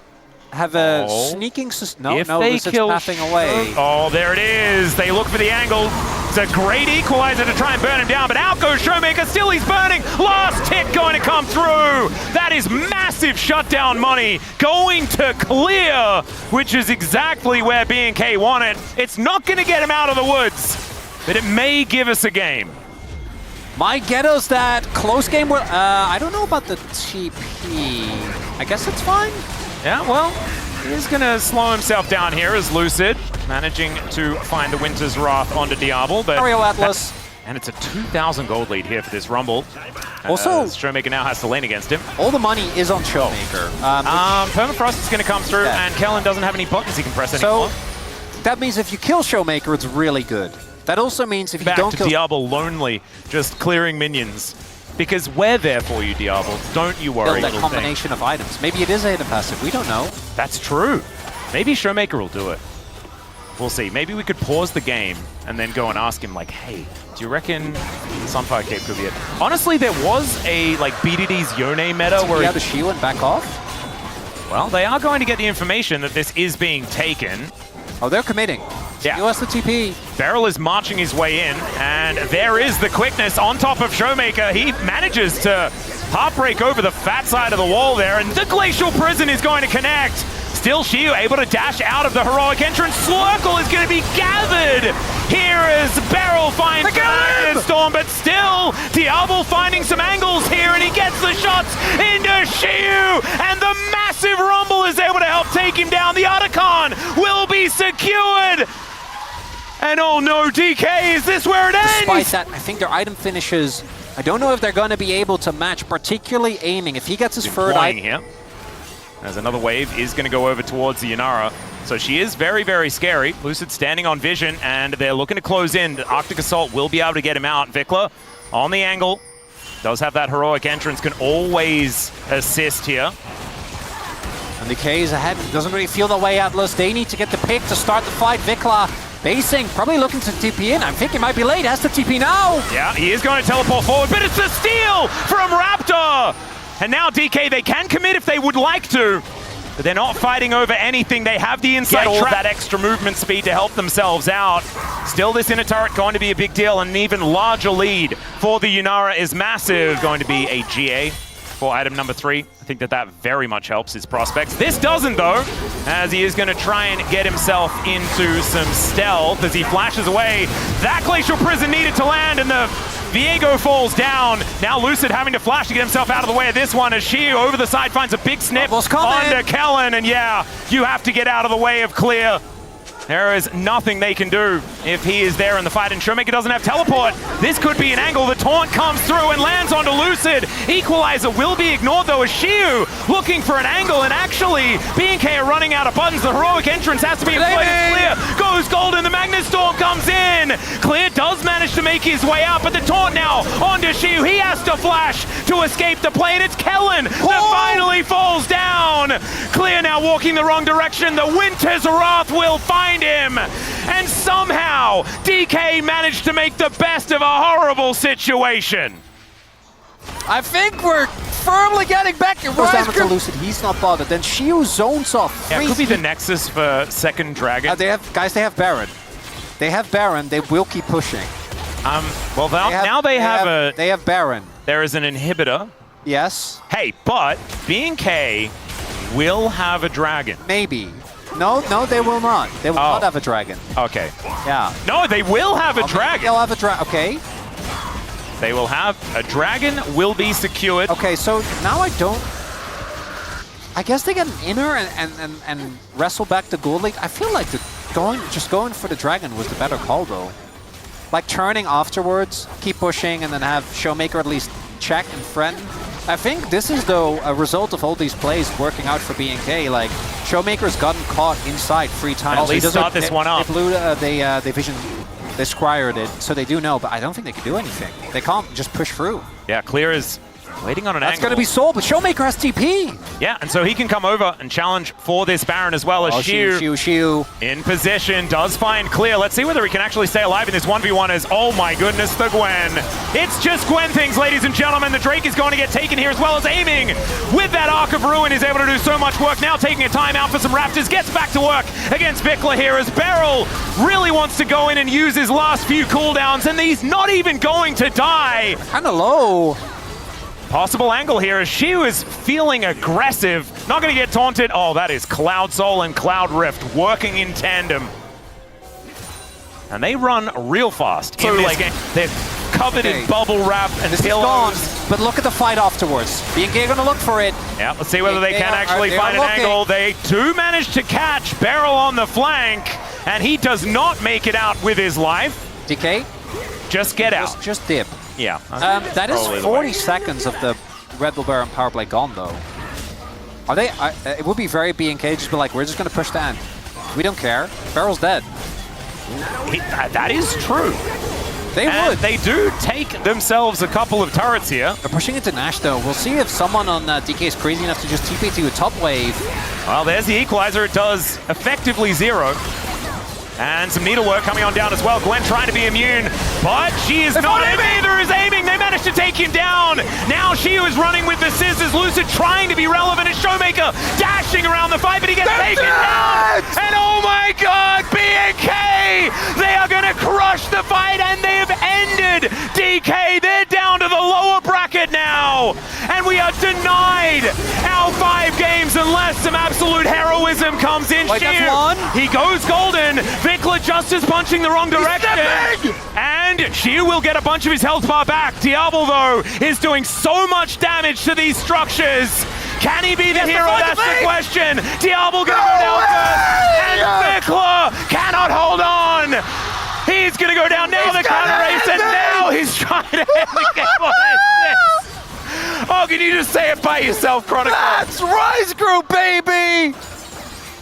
have a sneaking... No, Lucid's pathing away. Oh, there it is. They look for the angle. It's a great equalizer to try and burn him down, but out goes Showmaker. Still he's burning. Last hit going to come through. That is massive shutdown money going to Clear, which is exactly where BNK wanted. It's not going to get him out of the woods, but it may give us a game. My ghetto's that close game where... I don't know about the TP. I guess it's fine. Yeah, well, he's going to slow himself down here as Lucid, managing to find the Winter's Wrath onto Diablo. But Mario Atlas. And it's a 2,000 gold lead here for this Rumble. Also, Showmaker now has to lane against him. All the money is on Showmaker. Permafrost is going to come through, and Kellen doesn't have any buttons he can press anymore. So that means if you kill Showmaker, it's really good. That also means if you don't kill... Diablo lonely, just clearing minions. Because we're there for you, Diablo. Don't you worry, that combination of items. Maybe it is a hidden passive. We don't know. That's true. Maybe Showmaker will do it. We'll see. Maybe we could pause the game and then go and ask him, like, hey, do you reckon Sunfire Cape could be it? Honestly, there was a, like, BDD's Yone meta where... Yeah, the Shield and back off? Well, they are going to get the information that this is being taken. Oh, they're committing. Yeah. US the TP. Beryl is marching his way in, and there is the quickness on top of Showmaker. He manages to Heartbreak over the fat side of the wall there, and the Glacial Prison is going to connect. Still Shiu able to dash out of the heroic entrance. Slurkle is going to be gathered. Here is Beryl finds the Storm, but still Diablo finding some angles here, and he gets the shots into Shiu, and the massive rumble is able to help take him down. The Otacon will be secured. And oh no, DK, is this where it ends? Despite that, I think their item finishes, I don't know if they're going to be able to match, particularly aiming. If he gets his third item here, as another wave is going to go over towards the Yunara. So she is very, very scary. Lucid standing on vision, and they're looking to close in. The Arctic Assault will be able to get him out. Vikla on the angle. Does have that heroic entrance, can always assist here. And DK is ahead. Doesn't really feel the way, Atlas. They need to get the pick to start the fight. Vikla basing, probably looking to TP in. I think he might be late. Has to TP now. Yeah, he is going to teleport forward, but it's a steal from Raptor. And now DK, they can commit if they would like to, but they're not fighting over anything. They have the inside trap, that extra movement speed to help themselves out. Still, this inner turret going to be a big deal, and an even larger lead for the Yunara is massive. Going to be a GA for item number 3. I think that very much helps his prospects. This doesn't, though, as he is going to try and get himself into some stealth as he flashes away. That Glacial Prison needed to land, and the Viego falls down. Now Lucid having to flash to get himself out of the way of this one, as Shiu over the side finds a big snip onto Kellen, and yeah, you have to get out of the way of Clear. There is nothing they can do if he is there in the fight, and Showmaker doesn't have teleport. This could be an angle. The taunt comes through and lands onto Lucid. Equalizer will be ignored, though, as Shiu looking for an angle, and actually BNK are running out of buttons. The heroic entrance has to be employed. Clear goes golden. The Magnet Storm comes in. Clear does manage to make his way out, but the taunt now onto Shiu. He has to flash to escape the play, and it's Kellen that finally falls down. Clear now walking the wrong direction. The Winter's Wrath will find him, and somehow DK managed to make the best of a horrible situation. I think we're firmly getting back. It goes down to Lucid. He's not bothered. Then Shiu zones off. Yeah, it could be the Nexus for second Dragon. They have Baron. They have Baron. They will keep pushing. Well, now they have Baron. There is an inhibitor. Yes. Hey, but BNK will have a dragon. Maybe. No, they will not. They will not have a dragon. Okay. Yeah. No, they will have a dragon. They'll have a dragon. Okay. They will have a dragon. Will be secured. Okay, so now I guess they get an inner and wrestle back the gold league. I feel like just going for the dragon was the better call, though. Like turning afterwards, keep pushing, and then have Showmaker at least check and threaten. I think this is, though, a result of all these plays working out for BNK. Like, Showmaker's gotten caught inside 3 times. At least start this one up. They blew they squired it, so they do know, but I don't think they can do anything. They can't just push through. Yeah, Clear is waiting on an angle. That's going to be sold, but Showmaker has TP. Yeah, and so he can come over and challenge for this Baron as well as Shiu in position, does find Clear. Let's see whether he can actually stay alive in this 1v1 as, oh my goodness, the Gwen. It's just Gwen things, ladies and gentlemen. The Drake is going to get taken here as well as aiming with that Arc of Ruin. Is able to do so much work. Now taking a timeout for some Raptors. Gets back to work against Vikla here as Beryl really wants to go in and use his last few cooldowns, and he's not even going to die. Kind of low. Possible angle here as Shiu is feeling aggressive. Not going to get taunted. Oh, that is Cloud Soul and Cloud Rift working in tandem. And they run real fast in this game. They're covered in bubble wrap and this pillows. Is gone, but look at the fight afterwards. BNK are going to look for it. Yeah, let's see whether they can actually find an angle. They do manage to catch Beryl on the flank, and he does not make it out with his life. DK? Just get out. Just dip. Yeah. That is 40 seconds of the Red Bull Baron power play gone, though. Are they? It would be very BNK just be like, we're just going to push the end. We don't care. Beryl's dead. That is true. They would. They do take themselves a couple of turrets here. They're pushing into Nash, though. We'll see if someone on DK is crazy enough to just TP to a top wave. Well, there's the equalizer. It does effectively 0. And some needlework coming on down as well. Gwen trying to be immune, but she is not aiming. Neither is aiming. They managed to take him down. Now Shiu is running with the scissors. Lucid trying to be relevant as Showmaker dashing around the fight, but he gets taken down. And oh my God, BNK! They are going to crush the fight, and they have ended DK. They're down to the lower bracket now. now. And we are denied our 5 games unless some absolute heroism comes in. Wait, that's one. He goes golden. Vikla just is punching the wrong direction. And Shiu will get a bunch of his health bar back. Diablo, though, is doing so much damage to these structures. Can he be the hero? That's the question. Diablo gonna go down first. And Vikla cannot hold on. He's gonna go down now. The counter race, and now he's trying to end the game. What is this? Oh, can you just say it by yourself, Chronicle? That's Rise Group, baby!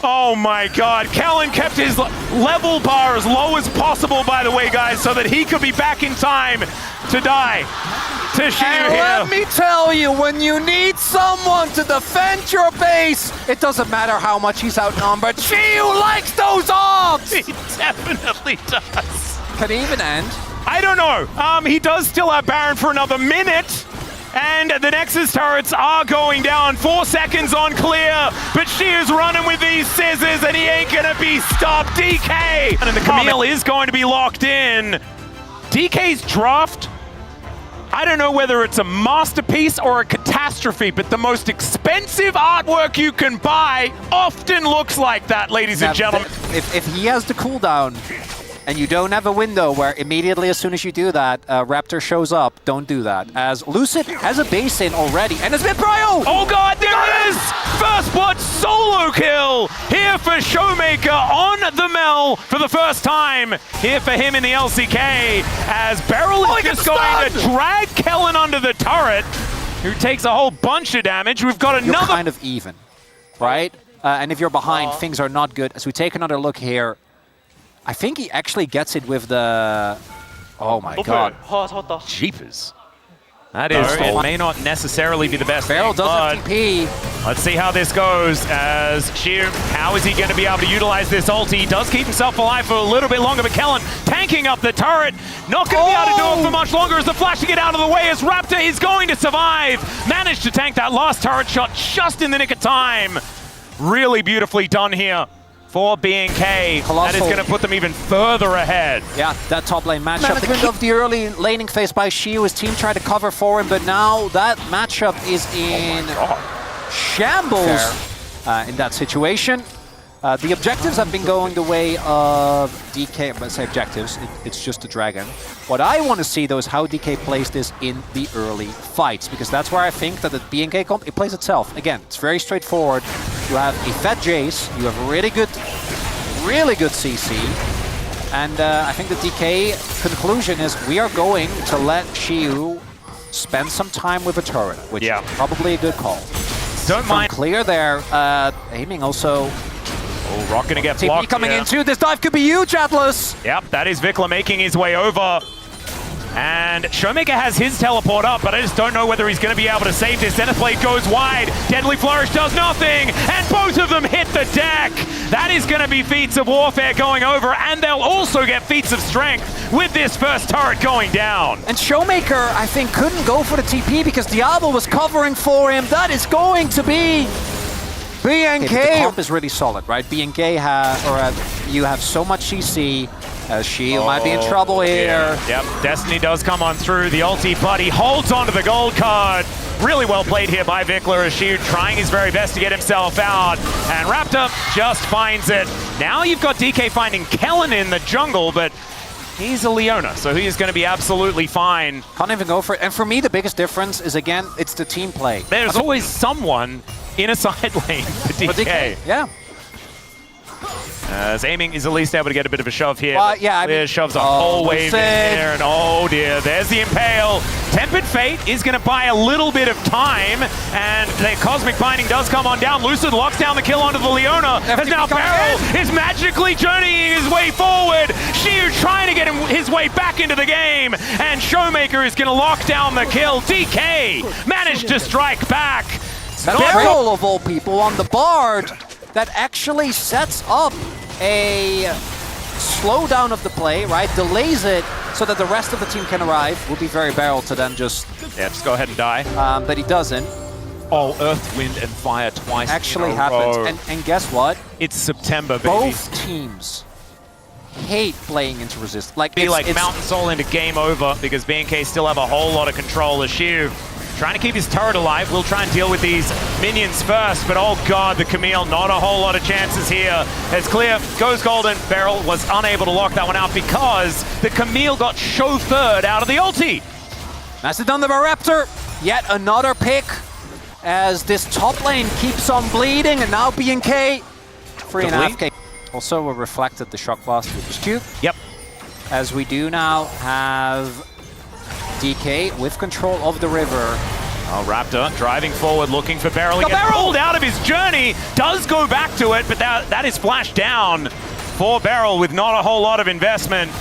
Oh my god, Kellen kept his level bar as low as possible, by the way, guys, so that he could be back in time to die. To Shiu And here. let me tell you, when you need someone to defend your base, it doesn't matter how much he's outnumbered. Shiu likes those ops! He definitely does. Can he even end? I don't know. He does still have Baron for another minute. And the Nexus turrets are going down. 4 seconds on clear. But Shiu's running with these scissors and he ain't gonna be stopped. DK! And the Camille is going to be locked in. DK's draft, I don't know whether it's a masterpiece or a catastrophe, but the most expensive artwork you can buy often looks like that, ladies and gentlemen. If he has the cooldown, and you don't have a window where immediately as soon as you do that, Raptor shows up, don't do that. As Lucid has a base in already, and it's been Prio! Oh god, there it is! First blood solo kill here for Showmaker on the Mel for the first time here for him in the LCK, as Beryl is just going to drag Kellen under the turret, who takes a whole bunch of damage. We've got another... You're kind of even, right? And if you're behind, things are not good. As we take another look here, I think he actually gets it with the... Oh my god. Jeepers. That is, it may not necessarily be the best Beryl thing, doesn't but TP. let's see how this goes as Shiu, how is he going to be able to utilize this ulti? He does keep himself alive for a little bit longer, but Kellen tanking up the turret. Not going to be able to do it for much longer as the flashing it out of the way as Raptor is going to survive. Managed to tank that last turret shot just in the nick of time. Really beautifully done here for BNK. Colossal. That is going to put them even further ahead. Yeah, that top lane matchup. Management of the early laning phase by Shiu. His team tried to cover for him, but now that matchup is in shambles in that situation. The objectives have been going the way of DK. Let's say objectives. It's just a dragon. What I want to see, though, is how DK plays this in the early fights, because that's where I think that the BNK comp, it plays itself. Again, it's very straightforward. You have a fat Jace, you have really good CC, and I think the DK conclusion is we are going to let Shiu spend some time with a turret, which is probably a good call. Don't mind. Clear there, aiming also. Oh, Rock gonna get TP blocked. coming in too. This dive could be huge, Dplus. Yep, that is Vikla making his way over. And Showmaker has his teleport up, but I just don't know whether he's going to be able to save this. Zenith Blade goes wide. Deadly Flourish does nothing. And both of them hit the deck. That is going to be feats of warfare going over. And they'll also get feats of strength with this first turret going down. And Showmaker, I think, couldn't go for the TP because Diablo was covering for him. That is going to be BNK. The comp is really solid, right? BNK you have so much CC. Shiu might be in trouble here. Yeah. Yep, Destiny does come on through. The ulti, but he holds onto the gold card. Really well played here by Vikla as Shiu trying his very best to get himself out. And Raptor just finds it. Now you've got DK finding Kellen in the jungle, but he's a Leona, so he is going to be absolutely fine. Can't even go for it. And for me, the biggest difference is, again, it's the team play. There's always someone in a side lane for DK. Yeah. As aiming is at least able to get a bit of a shove here. Yeah, I mean, shoves a whole wave in there, and oh dear, there's the Impale. Tempered Fate is going to buy a little bit of time, and the Cosmic Binding does come on down. Lucid locks down the kill onto the Leona, as now Beryl is magically journeying his way forward. Shiu trying to get his way back into the game, and Showmaker is going to lock down the kill. DK managed to strike back. Beryl, of all people, on the Bard, that actually sets up a slowdown of the play, right? Delays it so that the rest of the team can arrive. Would be very Beryl to then just go ahead and die. But he doesn't. Oh, Earth, Wind, and Fire twice. Actually happens. And guess what? It's September, baby. Both teams hate playing into resist. Like Mountain Soul into game over because BNK still have a whole lot of control as Shiu trying to keep his turret alive. We'll try and deal with these minions first, but oh god, the Camille, not a whole lot of chances here. As Clear goes golden, Beryl was unable to lock that one out because the Camille got chauffeured out of the ulti. Nicely done the Raptor. Yet another pick as this top lane keeps on bleeding, and now BNK 3.5k. Also reflected the shock blast with his Q. Yep. As we do now have DK with control of the river. Oh, Raptor driving forward, looking for Beryl. He gets Beryl! pulled out of his journey, does go back to it, but that is flashed down for Beryl with not a whole lot of investment.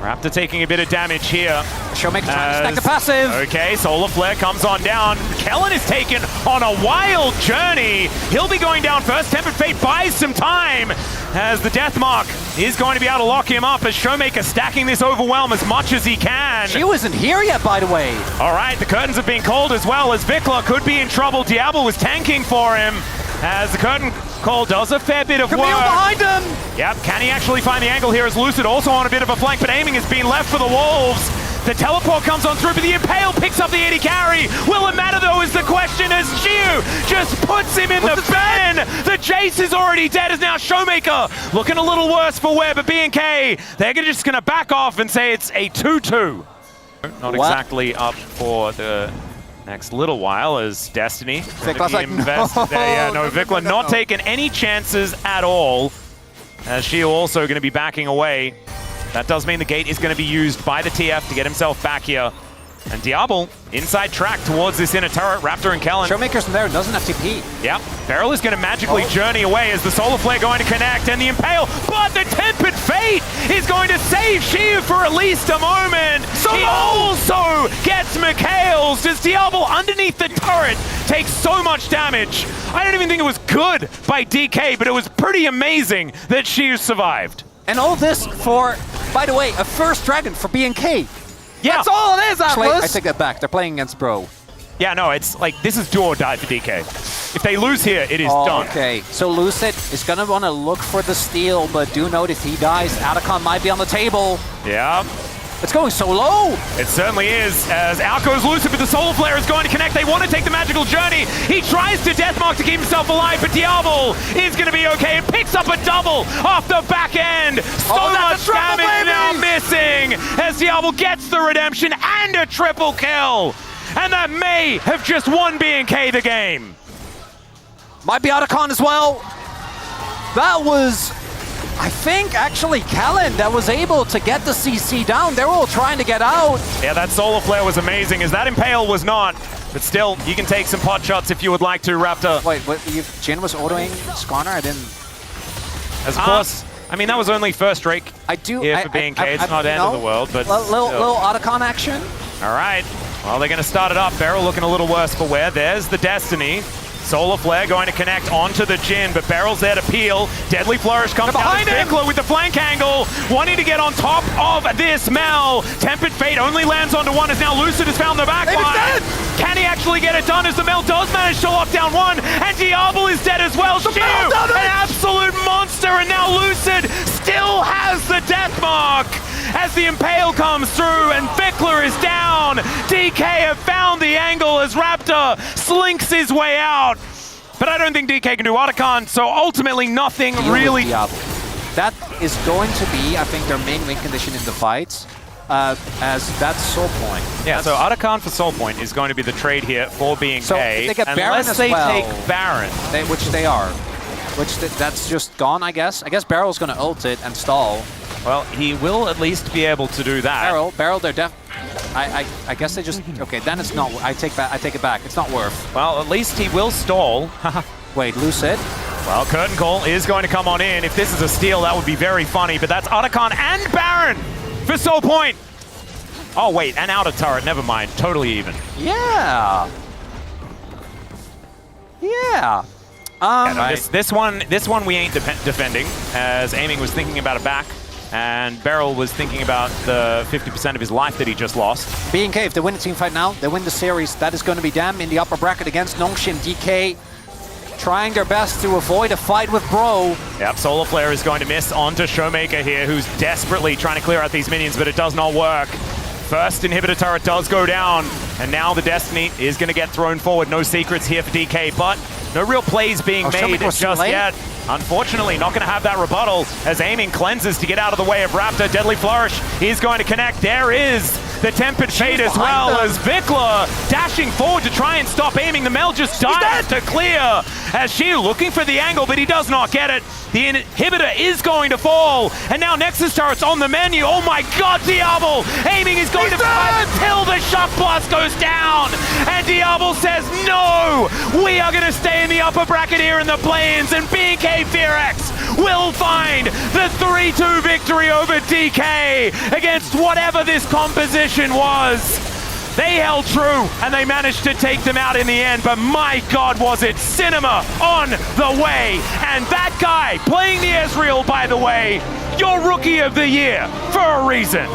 Raptor taking a bit of damage here. Showmaker trying to stack the passive. Okay, Solar Flare comes on down. Kellen is taken on a wild journey. He'll be going down first. Tempered Fate buys some time as the Death Mark is going to be able to lock him up as Showmaker stacking this overwhelm as much as he can. She wasn't here yet, by the way. All right, the curtains have been called as well as Vikla could be in trouble. Diablo was tanking for him as the curtain call does a fair bit of Camille work. behind him. Yep, can he actually find the angle here as Lucid also on a bit of a flank, but aiming has been left for the Wolves. The teleport comes on through, but the Impale picks up the AD carry. Will it matter though is the question as Chiu just puts him in the bin. The Jace is already dead as now Showmaker looking a little worse for wear, but BNK, they're just gonna back off and say it's a 2-2. Not exactly up for the next little while as Destiny. Vikla's like, no. Vikla not taking any chances at all. As Shio also going to be backing away. That does mean the gate is going to be used by the TF to get himself back here. And Diablo, inside track towards this inner turret, Raptor and Kellen. Showmaker's in there, doesn't have TP. Yep, Beryl is going to magically journey away as the Solar Flare going to connect and the Impale, but the Tempered Fate is going to save Shiu for at least a moment. He also gets Mikhail's as Diablo underneath the turret takes so much damage. I don't even think it was good by DK, but it was pretty amazing that Shiu survived. And all this for, by the way, a first dragon for BNK. Yeah. That's all it is, Dplus. I take that back. They're playing against Bro. Yeah, no, it's like, this is do or die for DK. If they lose here, it is done. Okay, so Lucid is going to want to look for the steal, but do note if he dies, Atacon might be on the table. Yeah. It's going so low. It certainly is, as out goes Lucid, but the Solar Flare is going to connect. They want to take the magical journey. He tries to Deathmark to keep himself alive, but Diablo is going to be okay. It picks up a double off the back end. So much damage now missing, as Diablo gets the redemption and a triple kill. And that may have just won BNK the game. Might be Atacon as well. That was, I think, actually Kellen that was able to get the CC down. They're all trying to get out. Yeah, that Solar Flare was amazing, as that Impale was not. But still, you can take some pot shots if you would like to, Raptor. Wait, what, Jin was autoing Skarner? I didn't... As of course, I mean, that was only first Drake I do, here for BNK. It's not end of the world, but little Atacon action. All right. Well, they're going to start it up. Beryl looking a little worse for wear. There's the Destiny. Solar Flare going to connect onto the Jin, but Beryl's there to peel. Deadly Flourish comes down to Vikla with the flank angle, wanting to get on top of this Mel. Tempered Fate only lands onto one as now Lucid has found the backline. Can he actually get it done as the Mel does manage to lock down one, and Diablo is dead as well. Shiu, an absolute monster, and now Lucid still has the death mark as the Impale comes through and Vikla is down. DK have found the angle as Raptor slinks his way out. But I don't think DK can do Atacon, so ultimately nothing really. That is going to be, I think, their main win condition in the fights, as that's Soul Point. Yeah, so Atacon for Soul Point is going to be the trade here for BNK. So if they get Baron unless as they well, take Baron. Which they are. That's just gone, I guess. I guess Barrel's going to ult it and stall. Well, he will at least be able to do that. Barrel, they're I guess they just, okay, then it's not, I take it back, it's not worth. Well, at least he will stall. Wait, Lucid? Well, Curtain Call is going to come on in. If this is a steal, that would be very funny, but that's Atacon and Baron for Soul Point. Oh, wait, and out of turret, never mind, totally even. Yeah. Yeah. No, this one we ain't defending, as Aiming was thinking about it back, and Beryl was thinking about the 50% of his life that he just lost. BNK, if they win the team fight now, they win the series. That is going to be them in the upper bracket against Nongxin. DK trying their best to avoid a fight with Bro. Yep, Solar Flare is going to miss onto Showmaker here, who's desperately trying to clear out these minions, but it does not work. First inhibitor turret does go down. And now the Destiny is going to get thrown forward. No secrets here for DK, but no real plays being made just yet. Unfortunately, not going to have that rebuttal as aiming cleanses to get out of the way of Raptor. Deadly Flourish is going to connect. There is the Tempered Fate as well as Vikla dashing forward to try and stop aiming. The Mel just dives to clear as she looking for the angle, but he does not get it. The inhibitor is going to fall, and now Nexus turret's on the menu. Oh my god, Diablo! Aiming is going to fight until the shock blast goes down, and Diablo says, no! We are going to stay in the upper bracket here in the play-ins, and BNK FEARX will find the 3-2 victory over DK against whatever this composition was. They held true, and they managed to take them out in the end, but my god, was it cinema on the way. And that guy playing the Ezreal, by the way, your Rookie of the Year for a reason.